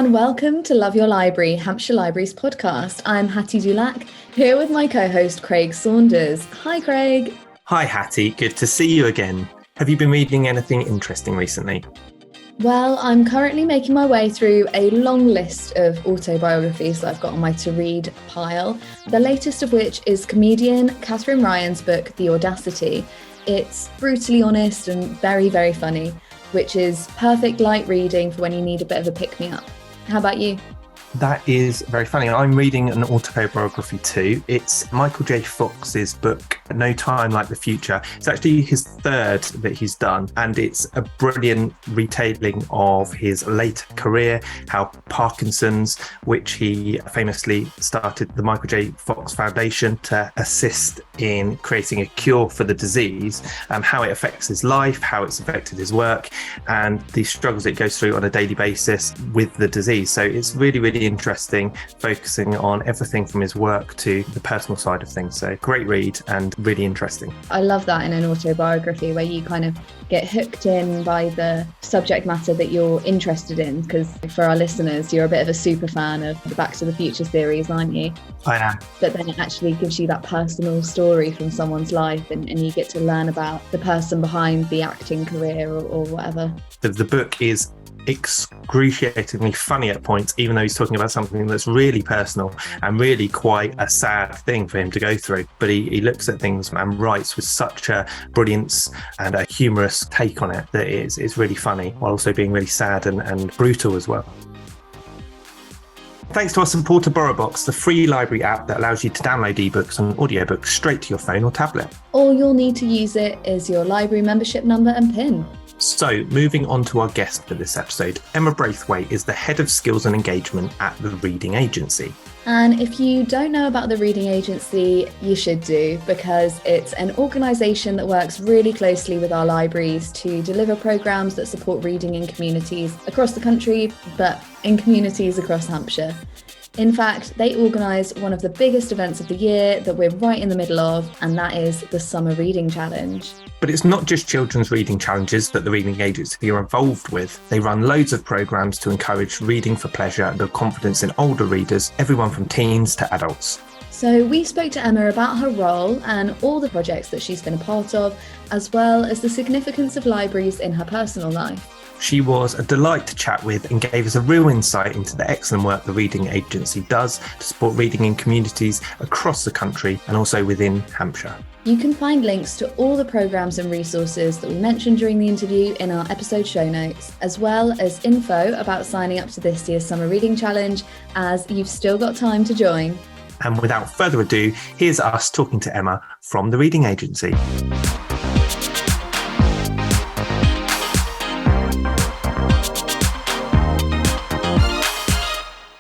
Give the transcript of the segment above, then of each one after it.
and welcome to Love Your Library, Hampshire Libraries podcast. I'm Hattie Dulac, here with my co-host Craig Saunders. Hi, Craig. Hi, Hattie. Good to see you again. Have you been reading anything interesting recently? Well, I'm currently making my way through a long list of autobiographies that I've got on my to-read pile, the latest of which is comedian Catherine Ryan's book, The Audacity. It's brutally honest and very, very funny, which is perfect light reading for when you need a bit of a pick-me-up. How about you? That is very funny. I'm reading an autobiography too. It's Michael J. Fox's book, No Time Like the Future. It's actually his third that he's done, and it's a brilliant retelling of his later career, how Parkinson's, which he famously started the Michael J. Fox Foundation to assist in creating a cure for the disease, how it affects his life, how it's affected his work, and the struggles it goes through on a daily basis with the disease. So it's really, really interesting, focusing on everything from his work to the personal side of things. So great read and really interesting. I love that in an autobiography where you kind of get hooked in by the subject matter that you're interested in, because for our listeners, you're a bit of a super fan of the Back to the Future series, aren't you? I am. But then it actually gives you that personal story from someone's life, and you get to learn about the person behind the acting career or whatever. The book is excruciatingly funny at points, even though he's talking about something that's really personal and really quite a sad thing for him to go through. But he looks at things and writes with such a brilliance and a humorous take on it that it's really funny, while also being really sad and brutal as well. Thanks to our supporter BorrowBox, the free library app that allows you to download ebooks and audiobooks straight to your phone or tablet. All you'll need to use it is your library membership number and PIN. So, moving on to our guest for this episode, Emma Braithwaite is the Head of Skills and Engagement at the Reading Agency. And if you don't know about the Reading Agency, you should do, because it's an organisation that works really closely with our libraries to deliver programmes that support reading in communities across the country, but in communities across Hampshire. In fact, they organise one of the biggest events of the year that we're right in the middle of, and that is the Summer Reading Challenge. But it's not just children's reading challenges that the Reading Agency are involved with. They run loads of programmes to encourage reading for pleasure and build confidence in older readers, everyone from teens to adults. So we spoke to Emma about her role and all the projects that she's been a part of, as well as the significance of libraries in her personal life. She was a delight to chat with and gave us a real insight into the excellent work the Reading Agency does to support reading in communities across the country and also within Hampshire. You can find links to all the programmes and resources that we mentioned during the interview in our episode show notes, as well as info about signing up to this year's Summer Reading Challenge, as you've still got time to join. And without further ado, here's us talking to Emma from the Reading Agency.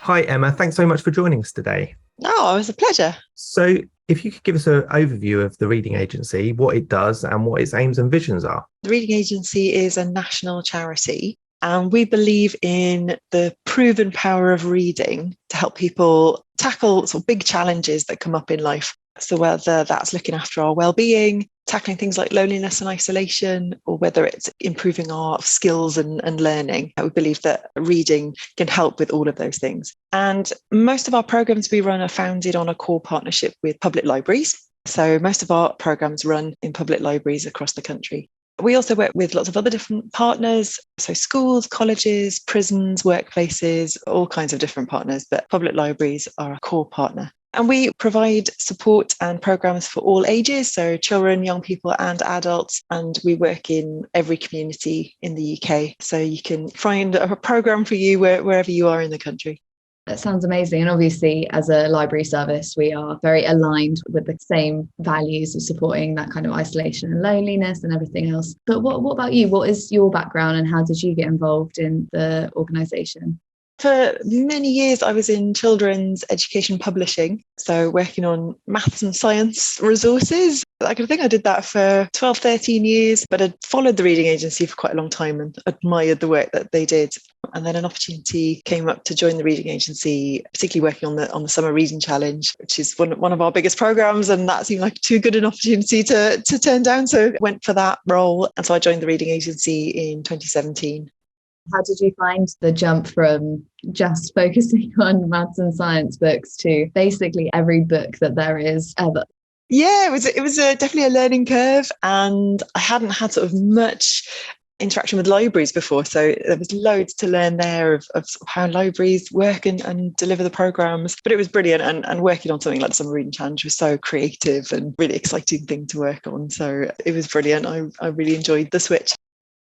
Hi, Emma. Thanks so much for joining us today. Oh, it was a pleasure. So if you could give us an overview of the Reading Agency, what it does and what its aims and visions are. The Reading Agency is a national charity, and we believe in the proven power of reading to help people tackle sort of big challenges that come up in life. So whether that's looking after our well-being, tackling things like loneliness and isolation, or whether it's improving our skills and learning, we believe that reading can help with all of those things. And most of our programs we run are founded on a core partnership with public libraries. So most of our programs run in public libraries across the country. We also work with lots of other different partners, so schools, colleges, prisons, workplaces, all kinds of different partners, but public libraries are a core partner. And we provide support and programs for all ages, so children, young people and adults. And we work in every community in the UK. So you can find a program for you wherever you are in the country. That sounds amazing. And obviously, as a library service, we are very aligned with the same values of supporting that kind of isolation and loneliness and everything else. But what about you? What is your background and how did you get involved in the organisation? For many years, I was in children's education publishing, so working on maths and science resources. I think I did that for 12, 13 years, but I'd followed the Reading Agency for quite a long time and admired the work that they did. And then an opportunity came up to join the Reading Agency, particularly working on the Summer Reading Challenge, which is one of our biggest programs. And that seemed like too good an opportunity to turn down. So I went for that role. And so I joined the Reading Agency in 2017. How did you find the jump from just focusing on maths and science books to basically every book that there is ever? Yeah, it was definitely a learning curve, and I hadn't had sort of much interaction with libraries before, so there was loads to learn there of sort of how libraries work and deliver the programs. But it was brilliant, and working on something like the Summer Reading Challenge was so creative and really exciting thing to work on. So it was brilliant. I really enjoyed the switch.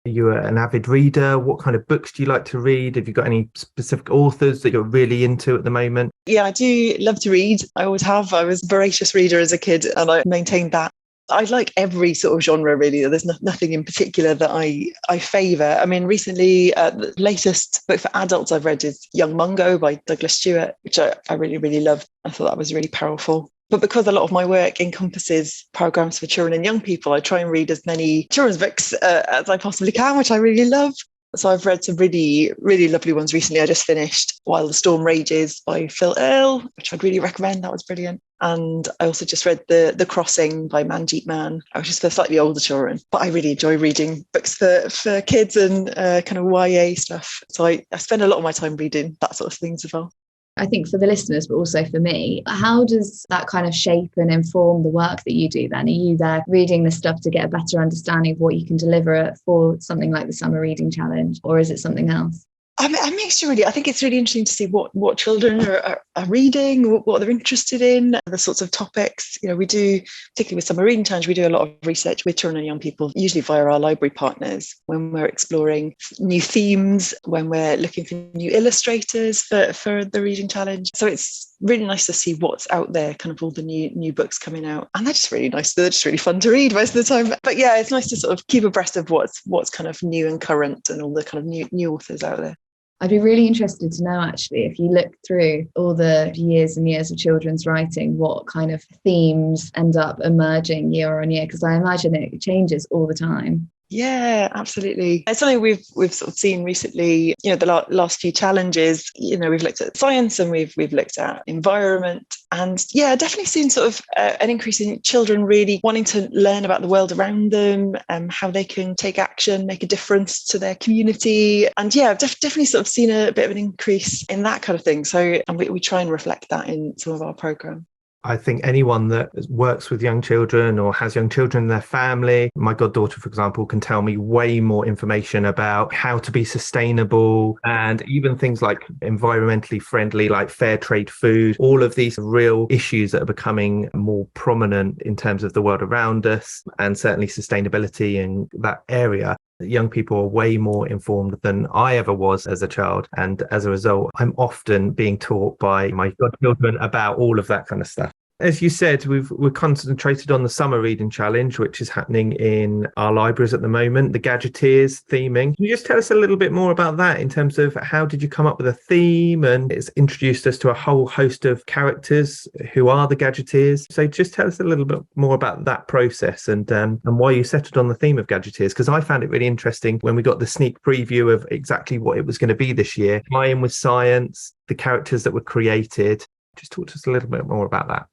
You're an avid reader. What kind of books do you like to read? Have you got any specific authors that you're really into at the moment? Yeah, I do love to read. I always have. I was a voracious reader as a kid, and I maintained that. I like every sort of genre, really. There's nothing in particular that I favour. I mean, recently, the latest book for adults I've read is Young Mungo by Douglas Stewart, which I really, really loved. I thought that was really powerful. But because a lot of my work encompasses programs for children and young people, I try and read as many children's books as I possibly can, which I really love. So I've read some really, really lovely ones recently. I just finished While the Storm Rages by Phil Earle, which I'd really recommend. That was brilliant. And I also just read The Crossing by Manjeet Mann, which is for slightly older children. But I really enjoy reading books for kids and kind of YA stuff. So I spend a lot of my time reading that sort of things as well. I think for the listeners, but also for me, how does that kind of shape and inform the work that you do then? Are you there reading this stuff to get a better understanding of what you can deliver for something like the Summer Reading Challenge, or is it something else? A mixture, really. I think it's really interesting to see what children are reading, what they're interested in, the sorts of topics. We do, particularly with Summer Reading Challenge, we do a lot of research with children and young people, usually via our library partners, when we're exploring new themes, when we're looking for new illustrators for the Reading Challenge. So it's really nice to see what's out there, kind of all the new books coming out. And they're just really nice. They're just really fun to read most of the time. But yeah, it's nice to sort of keep abreast of what's kind of new and current and all the kind of new authors out there. I'd be really interested to know, actually, if you look through all the years and years of children's writing, what kind of themes end up emerging year on year, because I imagine it changes all the time. Yeah, absolutely. It's something we've sort of seen recently. The last few challenges. We've looked at science and we've looked at environment, and yeah, definitely seen sort of an increase in children really wanting to learn about the world around them, how they can take action, make a difference to their community, and yeah, I've definitely sort of seen a bit of an increase in that kind of thing. So, and we try and reflect that in some of our programme. I think anyone that works with young children or has young children in their family, my goddaughter, for example, can tell me way more information about how to be sustainable, and even things like environmentally friendly, like fair trade food, all of these real issues that are becoming more prominent in terms of the world around us, and certainly sustainability in that area. Young people are way more informed than I ever was as a child. And as a result, I'm often being taught by my godchildren about all of that kind of stuff. As you said, we're concentrated on the Summer Reading Challenge, which is happening in our libraries at the moment, the Gadgeteers theming. Can you just tell us a little bit more about that in terms of how did you come up with a theme? And it's introduced us to a whole host of characters who are the Gadgeteers. So just tell us a little bit more about that process and why you settled on the theme of Gadgeteers, because I found it really interesting when we got the sneak preview of exactly what it was going to be this year. Tie in with science, the characters that were created. Just talk to us a little bit more about that.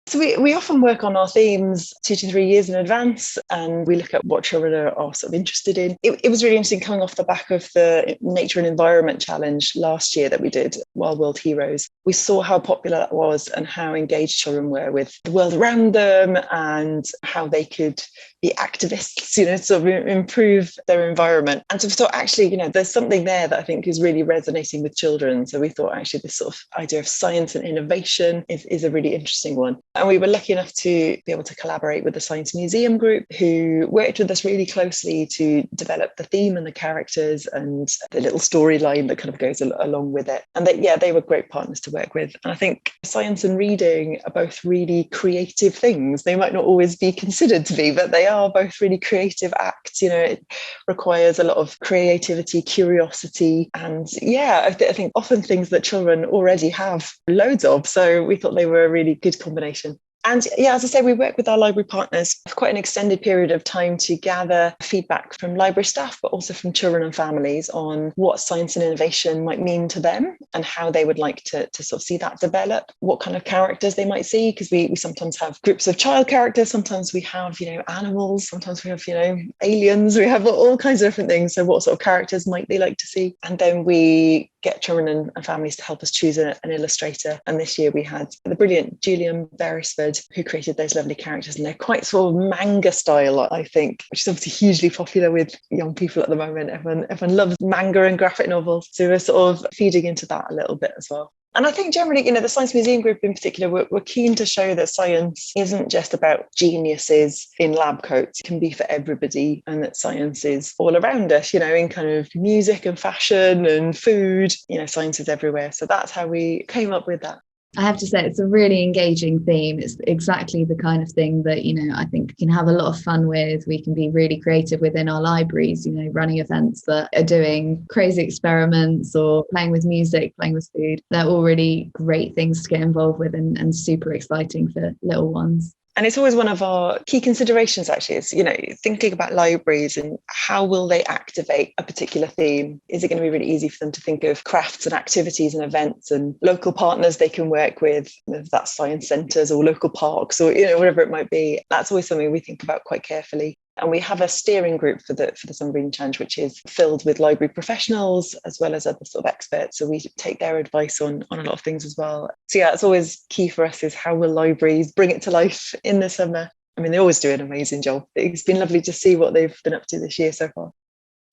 So we often work on our themes 2 to 3 years in advance, and we look at what children are sort of interested in. It was really interesting coming off the back of the Nature and Environment Challenge last year that we did, Wild World Heroes. We saw how popular that was and how engaged children were with the world around them and how they could be activists, sort of improve their environment. And so we thought, actually, there's something there that I think is really resonating with children. So we thought, actually, this sort of idea of science and innovation is a really interesting one. And we were lucky enough to be able to collaborate with the Science Museum Group, who worked with us really closely to develop the theme and the characters and the little storyline that kind of goes along with it. And they were great partners to work with. And I think science and reading are both really creative things. They might not always be considered to be, but they are both really creative acts. It requires a lot of creativity, curiosity, and I think often things that children already have loads of. So we thought they were a really good combination. And yeah, as I say, we work with our library partners for quite an extended period of time to gather feedback from library staff, but also from children and families on what science and innovation might mean to them and how they would like to sort of see that develop, what kind of characters they might see, because we sometimes have groups of child characters, sometimes we have, animals, sometimes we have, aliens, we have all kinds of different things. So what sort of characters might they like to see? And then we get children and families to help us choose an illustrator. And this year we had the brilliant Julian Beresford, who created those lovely characters. And they're quite sort of manga style, I think, which is obviously hugely popular with young people at the moment. Everyone loves manga and graphic novels. So we're sort of feeding into that a little bit as well. And I think generally, the Science Museum Group in particular, we're keen to show that science isn't just about geniuses in lab coats. It can be for everybody, and that science is all around us, in kind of music and fashion and food. Science is everywhere. So that's how we came up with that. I have to say, it's a really engaging theme. It's exactly the kind of thing that, I think we can have a lot of fun with. We can be really creative within our libraries, running events that are doing crazy experiments or playing with music, playing with food. They're all really great things to get involved with and super exciting for little ones. And it's always one of our key considerations, actually, is, thinking about libraries and how will they activate a particular theme? Is it going to be really easy for them to think of crafts and activities and events and local partners they can work with, if that's science centres or local parks or, whatever it might be? That's always something we think about quite carefully. And we have a steering group for the Summer Reading Challenge, which is filled with library professionals as well as other sort of experts. So we take their advice on a lot of things as well. So yeah, it's always key for us is how will libraries bring it to life in the summer? I mean, they always do an amazing job. It's been lovely to see what they've been up to this year so far.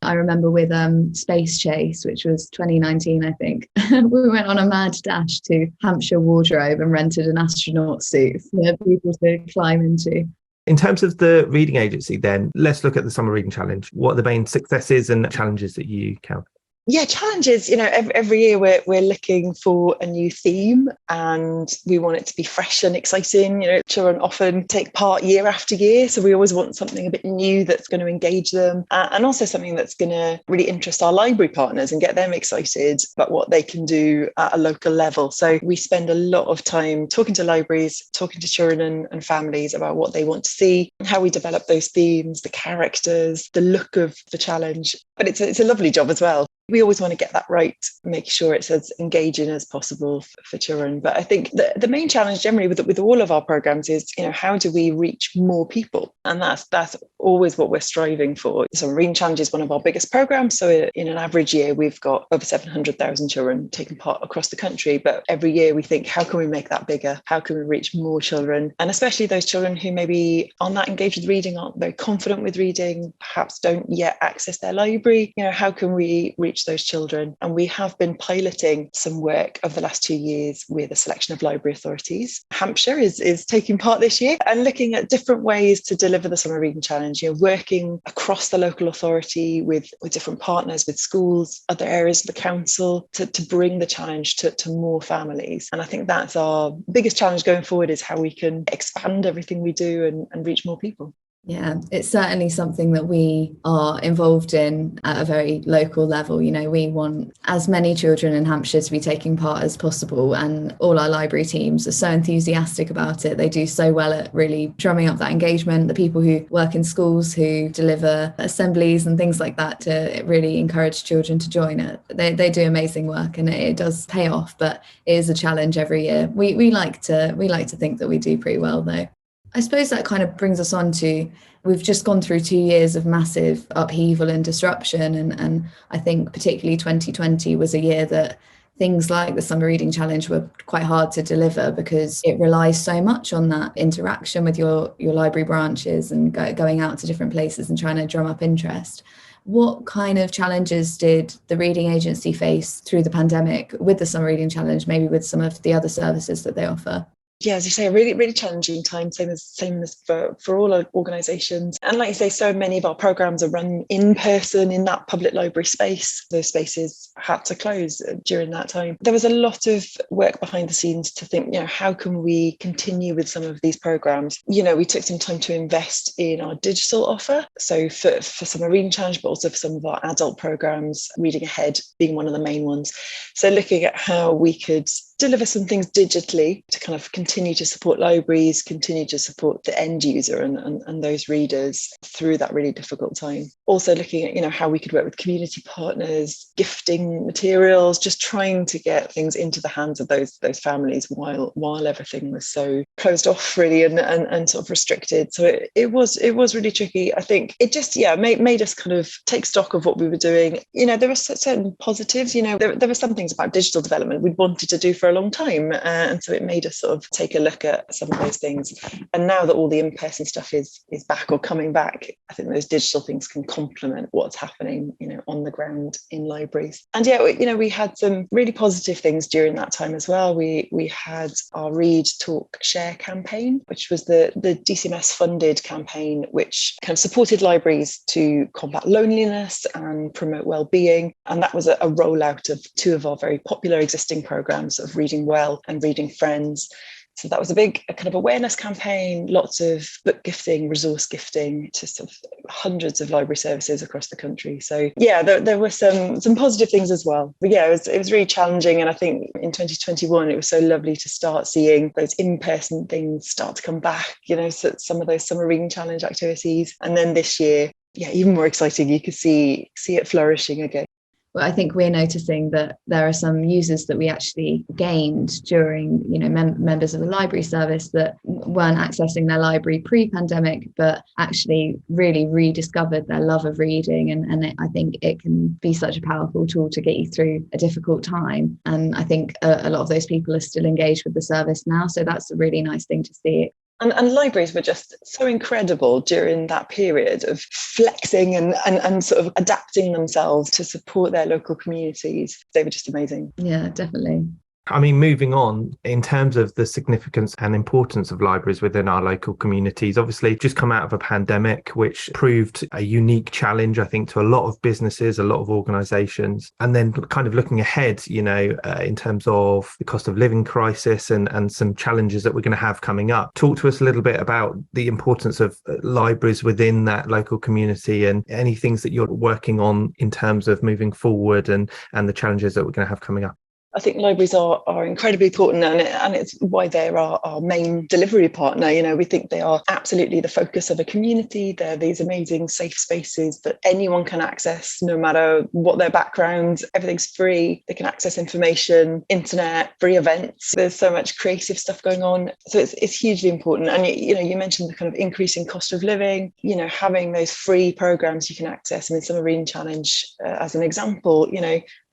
I remember with Space Chase, which was 2019, I think, we went on a mad dash to Hampshire Wardrobe and rented an astronaut suit for people to climb into. In terms of the reading agency, then, let's look at the Summer Reading Challenge. What are the main successes and challenges that you count? Yeah, challenges, every year we're looking for a new theme and we want it to be fresh and exciting. Children often take part year after year. So we always want something a bit new that's going to engage them and also something that's going to really interest our library partners and get them excited about what they can do at a local level. So we spend a lot of time talking to libraries, talking to children and families about what they want to see, how we develop those themes, the characters, the look of the challenge. But it's a lovely job as well. We always want to get that right, make sure it's as engaging as possible for children. But I think the main challenge generally with all of our programs is, how do we reach more people? And that's always what we're striving for. So Reading Challenge is one of our biggest programs. So in an average year, we've got over 700,000 children taking part across the country. But every year we think, how can we make that bigger? How can we reach more children? And especially those children who maybe aren't that engaged with reading, aren't very confident with reading, perhaps don't yet access their library. How can we reach those children? And we have been piloting some work over the last 2 years with a selection of library authorities. Hampshire is taking part this year and looking at different ways to deliver the Summer Reading Challenge, working across the local authority with different partners, with schools, other areas of the council to bring the challenge to more families. And I think that's our biggest challenge going forward, is how we can expand everything we do and reach more people. Yeah, it's certainly something that we are involved in at a very local level. We want as many children in Hampshire to be taking part as possible, and all our library teams are so enthusiastic about it. They do so well at really drumming up that engagement. The people who work in schools, who deliver assemblies and things like that to really encourage children to join it, they do amazing work, and it does pay off, but it is a challenge every year. We like to think that we do pretty well, though. I suppose that kind of brings us on to, we've just gone through 2 years of massive upheaval and disruption. And I think particularly 2020 was a year that things like the Summer Reading Challenge were quite hard to deliver because it relies so much on that interaction with your library branches and going out to different places and trying to drum up interest. What kind of challenges did the reading agency face through the pandemic with the Summer Reading Challenge, maybe with some of the other services that they offer? Yeah, as you say, a really, really challenging time, same as for all our organisations. And like you say, so many of our programmes are run in person in that public library space. Those spaces had to close during that time. There was a lot of work behind the scenes to think, how can we continue with some of these programmes? We took some time to invest in our digital offer. So for Summer Reading Challenge, but also for some of our adult programmes, Reading Ahead being one of the main ones. So looking at how we could deliver some things digitally to kind of continue to support libraries, continue to support the end user and those readers through that really difficult time. Also looking at, how we could work with community partners, gifting materials, just trying to get things into the hands of those families while everything was so closed off really and sort of restricted. So it was really tricky. I think it just made us kind of take stock of what we were doing. There were certain positives. There were some things about digital development we'd wanted to do for a long time, and so it made us sort of take a look at some of those things. And now that all the in-person stuff is back or coming back, I think those digital things can complement what's happening on the ground in libraries. And we had some really positive things during that time as well. We had our Read, Talk, Share campaign, which was the DCMS funded campaign, which kind of supported libraries to combat loneliness and promote well-being. And that was a rollout of two of our very popular existing programs of Reading Well and Reading Friends. So that was a big kind of awareness campaign, lots of book gifting, resource gifting to sort of hundreds of library services across the country. So there were some positive things as well. But it was really challenging. And I think in 2021, it was so lovely to start seeing those in-person things start to come back, so some of those summer reading challenge activities. And then this year, even more exciting, you could see it flourishing again. Well, I think we're noticing that there are some users that we actually gained during, members of the library service that weren't accessing their library pre-pandemic, but actually really rediscovered their love of reading. And I think it can be such a powerful tool to get you through a difficult time. And I think a lot of those people are still engaged with the service now. So that's a really nice thing to see. And libraries were just so incredible during that period of flexing and sort of adapting themselves to support their local communities. They were just amazing. Yeah, definitely. I mean, moving on, in terms of the significance and importance of libraries within our local communities, obviously just come out of a pandemic, which proved a unique challenge, I think, to a lot of businesses, a lot of organisations. And then kind of looking ahead, in terms of the cost of living crisis and some challenges that we're going to have coming up. Talk to us a little bit about the importance of libraries within that local community and any things that you're working on in terms of moving forward and the challenges that we're going to have coming up. I think libraries are incredibly important, and it's why they're our main delivery partner. We think they are absolutely the focus of a community. They're these amazing safe spaces that anyone can access, no matter what their background. Everything's free. They can access information, internet, free events. There's so much creative stuff going on. So it's hugely important. And you mentioned the kind of increasing cost of living. Having those free programs you can access. I mean, Summer Reading Challenge, as an example,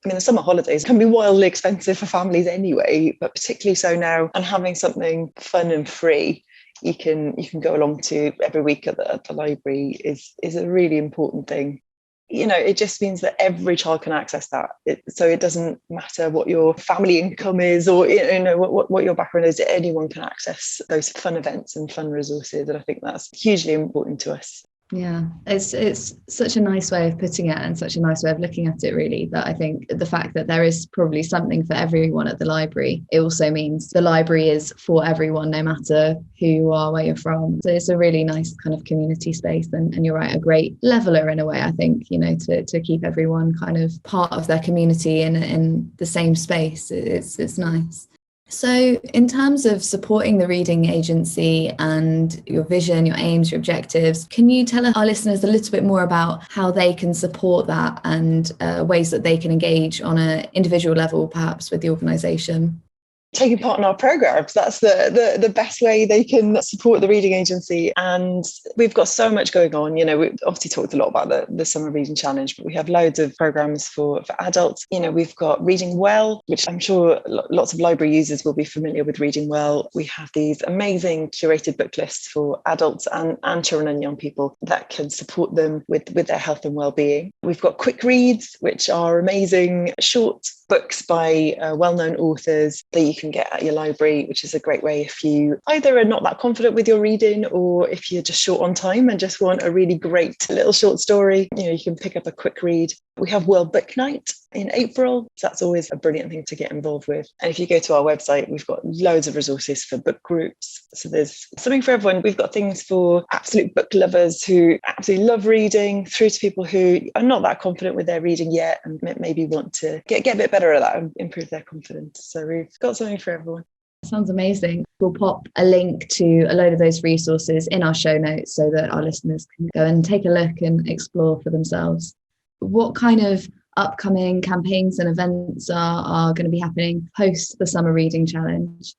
the summer holidays can be wildly expensive for families anyway, but particularly so now. And having something fun and free you can go along to every week at the library is a really important thing. It just means that every child can access that. So it doesn't matter what your family income is or what your background is. Anyone can access those fun events and fun resources, and I think that's hugely important to us. Yeah, it's such a nice way of putting it and such a nice way of looking at it, really, that I think the fact that there is probably something for everyone at the library, it also means the library is for everyone, no matter who you are, where you're from. So it's a really nice kind of community space, and you're right, a great leveler in a way, I think, to keep everyone kind of part of their community in the same space. It's nice. So in terms of supporting the reading agency and your vision, your aims, your objectives, can you tell our listeners a little bit more about how they can support that and ways that they can engage on an individual level, perhaps with the organisation? Taking part in our programs, that's the best way they can support the reading agency. And we've got so much going on. We've obviously talked a lot about the Summer Reading Challenge, but we have loads of programs for adults. We've got Reading Well, which I'm sure lots of library users will be familiar with. Reading Well, we have these amazing curated book lists for adults and children and young people that can support them with their health and well-being. We've got quick reads, which are amazing short books by well-known authors that you can get at your library, which is a great way if you either are not that confident with your reading, or if you're just short on time and just want a really great little short story, you can pick up a quick read. We have World Book Night in April. So that's always a brilliant thing to get involved with. And if you go to our website, we've got loads of resources for book groups. So there's something for everyone. We've got things for absolute book lovers who absolutely love reading, through to people who are not that confident with their reading yet and maybe want to get a bit better at that and improve their confidence. So we've got something for everyone. Sounds amazing. We'll pop a link to a load of those resources in our show notes so that our listeners can go and take a look and explore for themselves. What kind of upcoming campaigns and events are going to be happening post the Summer Reading Challenge?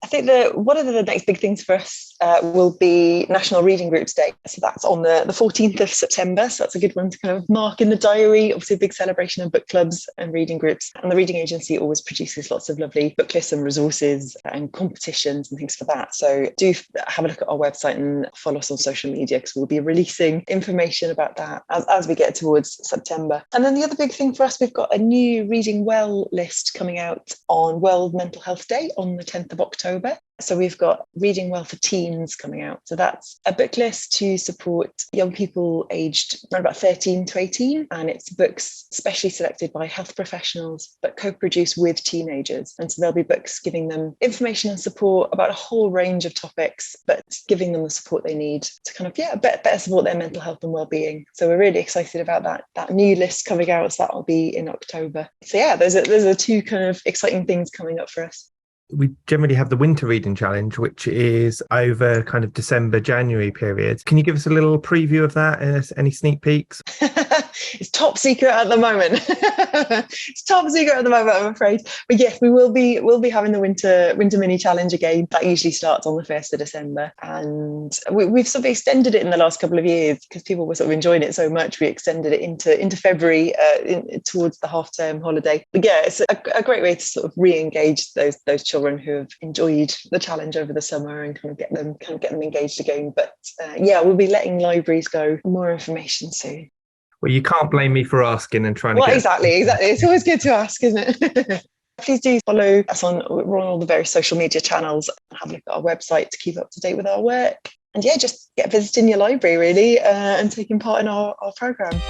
I think that one of the next big things for us will be National Reading Groups Day. So that's on the 14th of September. So that's a good one to kind of mark in the diary. Obviously, a big celebration of book clubs and reading groups. And the Reading Agency always produces lots of lovely book lists and resources and competitions and things for that. So do have a look at our website and follow us on social media, because we'll be releasing information about that as we get towards September. And then the other big thing for us, we've got a new Reading Well list coming out on World Mental Health Day on the 10th of October. So we've got Reading Well for Teens coming out. So that's a book list to support young people aged around about 13 to 18. And it's books specially selected by health professionals, but co-produced with teenagers. And so there'll be books giving them information and support about a whole range of topics, but giving them the support they need to kind of, better support their mental health and well-being. So we're really excited about that new list coming out. So that'll be in October. So yeah, those are two kind of exciting things coming up for us. We generally have the Winter Reading Challenge, which is over kind of December, January period. Can you give us a little preview of that? Any sneak peeks? It's top secret at the moment. It's top secret at the moment, I'm afraid. But yes, we'll be having the winter mini challenge again. That usually starts on the 1st of December. And we've sort of extended it in the last couple of years because people were sort of enjoying it so much. We extended it into February towards the half-term holiday. But yeah, it's a great way to sort of re-engage those children who have enjoyed the challenge over the summer and kind of get them engaged again. But we'll be letting libraries go for more information soon. Well, you can't blame me for asking and trying to get... Exactly. It's always good to ask, isn't it? Please do follow us we're on all the various social media channels and have a look at our website to keep up to date with our work. And just get visiting your library, really, and taking part in our programme.